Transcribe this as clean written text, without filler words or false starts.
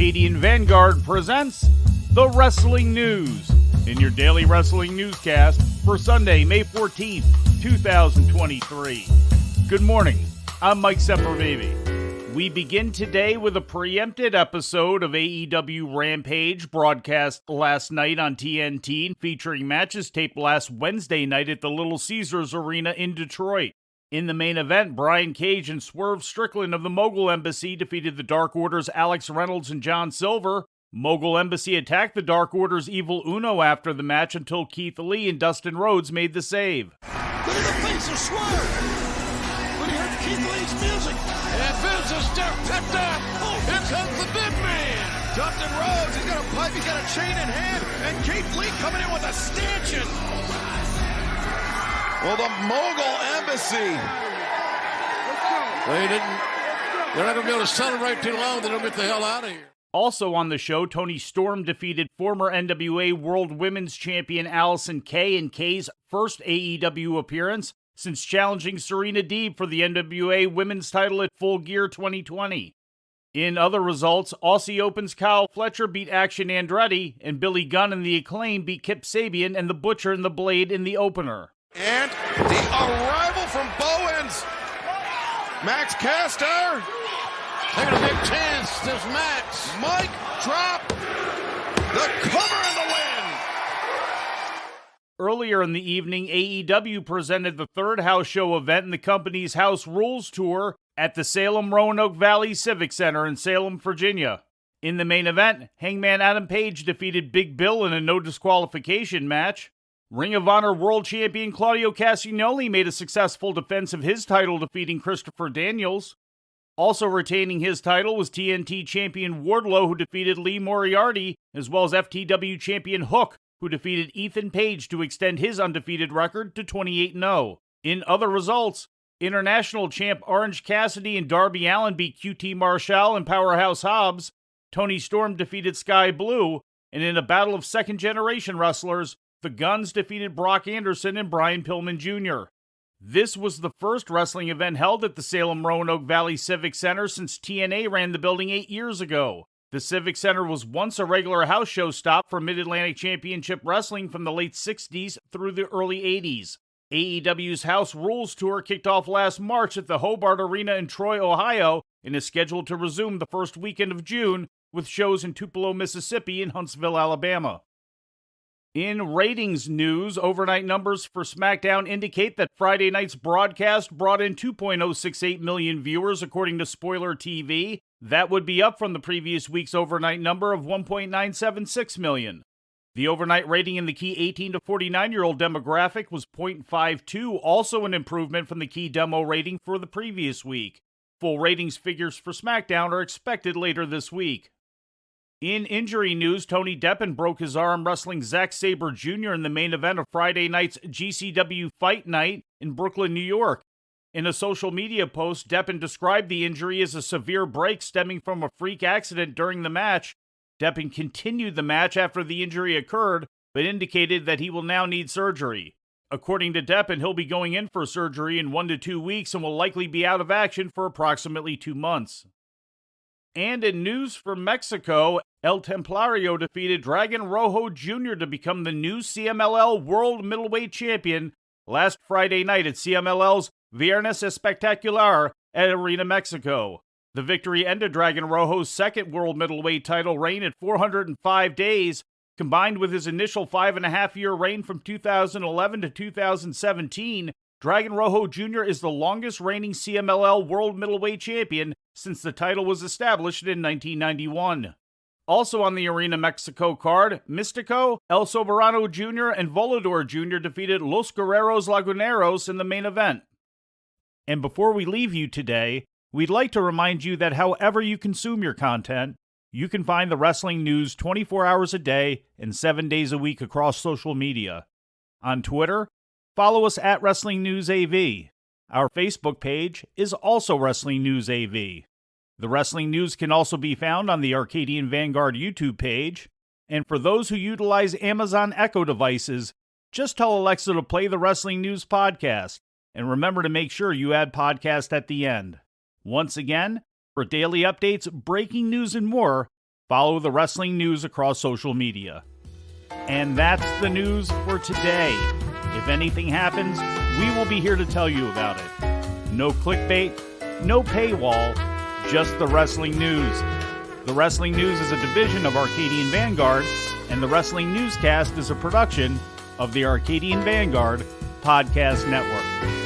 Arcadian Vanguard presents The Wrestling News in your daily wrestling newscast for Sunday, May 14th, 2023. Good morning, I'm Mike Sempervive. We begin today with a preempted episode of AEW Rampage broadcast last night on TNT featuring matches taped last Wednesday night at the Little Caesars Arena in Detroit. In the main event, Brian Cage and Swerve Strickland of the Mogul Embassy defeated the Dark Order's Alex Reynolds and John Silver. Mogul Embassy attacked the Dark Order's Evil Uno after the match until Keith Lee and Dustin Rhodes made the save. Look at the face of Swerve! When he heard Keith Lee's music! And Vince is step picked up! Oh, here comes the big man! Dustin Rhodes, he's got a pipe, he's got a chain in hand, and Keith Lee coming in with a stanchion! Well, the Mogul Embassy. They're not going to be able to celebrate too long. They'll get the hell out of here. Also on the show, Tony Storm defeated former NWA World Women's Champion Allison Kay in Kay's first AEW appearance since challenging Serena Deeb for the NWA Women's title at Full Gear 2020. In other results, Aussie Open's Kyle Fletcher beat Action Andretti, and Billy Gunn and the Acclaim beat Kip Sabian and the Butcher and the Blade in the opener. And the arrival from Bowens, Max Caster. Taking a big chance, there's Max. Mike drop, the cover and the win. Earlier in the evening, AEW presented the third house show event in the company's House Rules tour at the Salem Roanoke Valley Civic Center in Salem, Virginia. In the main event, Hangman Adam Page defeated Big Bill in a no disqualification match. Ring of Honor World Champion Claudio Castagnoli made a successful defense of his title, defeating Christopher Daniels. Also retaining his title was TNT Champion Wardlow, who defeated Lee Moriarty, as well as FTW Champion Hook, who defeated Ethan Page to extend his undefeated record to 28-0. In other results, International Champ Orange Cassidy and Darby Allin beat QT Marshall and Powerhouse Hobbs. Tony Storm defeated Sky Blue, and in a battle of second-generation wrestlers, the Guns defeated Brock Anderson and Brian Pillman Jr. This was the first wrestling event held at the Salem Roanoke Valley Civic Center since TNA ran the building 8 years ago. The Civic Center was once a regular house show stop for Mid-Atlantic Championship Wrestling from the late 60s through the early 80s. AEW's House Rules tour kicked off last March at the Hobart Arena in Troy, Ohio, and is scheduled to resume the first weekend of June with shows in Tupelo, Mississippi and Huntsville, Alabama. In ratings news, overnight numbers for SmackDown indicate that Friday night's broadcast brought in 2.068 million viewers, according to Spoiler TV. That would be up from the previous week's overnight number of 1.976 million. The overnight rating in the key 18 to 49-year-old demographic was 0.52, also an improvement from the key demo rating for the previous week. Full ratings figures for SmackDown are expected later this week. In injury news, Tony Deppen broke his arm wrestling Zack Sabre Jr. in the main event of Friday night's GCW Fight Night in Brooklyn, New York. In a social media post, Deppen described the injury as a severe break stemming from a freak accident during the match. Deppen continued the match after the injury occurred, but indicated that he will now need surgery. According to Deppen, he'll be going in for surgery in 1 to 2 weeks and will likely be out of action for approximately 2 months. And in news from Mexico, El Templario defeated Dragon Rojo Jr. to become the new CMLL World Middleweight Champion last Friday night at CMLL's Viernes Espectacular at Arena Mexico. The victory ended Dragon Rojo's second World Middleweight title reign at 405 days, combined with his initial 5.5-year reign from 2011 to 2017. Dragon Rojo Jr. is the longest reigning CMLL World Middleweight Champion since the title was established in 1991. Also on the Arena Mexico card, Mystico, El Soberano Jr., and Volador Jr. defeated Los Guerreros Laguneros in the main event. And before we leave you today, we'd like to remind you that however you consume your content, you can find the wrestling news 24 hours a day and 7 days a week across social media. On Twitter, follow us at Wrestling News AV. Our Facebook page is also Wrestling News AV. The Wrestling News can also be found on the Arcadian Vanguard YouTube page. And for those who utilize Amazon Echo devices, just tell Alexa to play the Wrestling News podcast. And remember to make sure you add podcast at the end. Once again, for daily updates, breaking news, and more, Follow the wrestling news across social media. And that's the news for today. If anything happens, we will be here to tell you about it. No clickbait, no paywall, just the wrestling news. The Wrestling News is a division of Arcadian Vanguard, and the Wrestling Newscast is a production of the Arcadian Vanguard Podcast Network.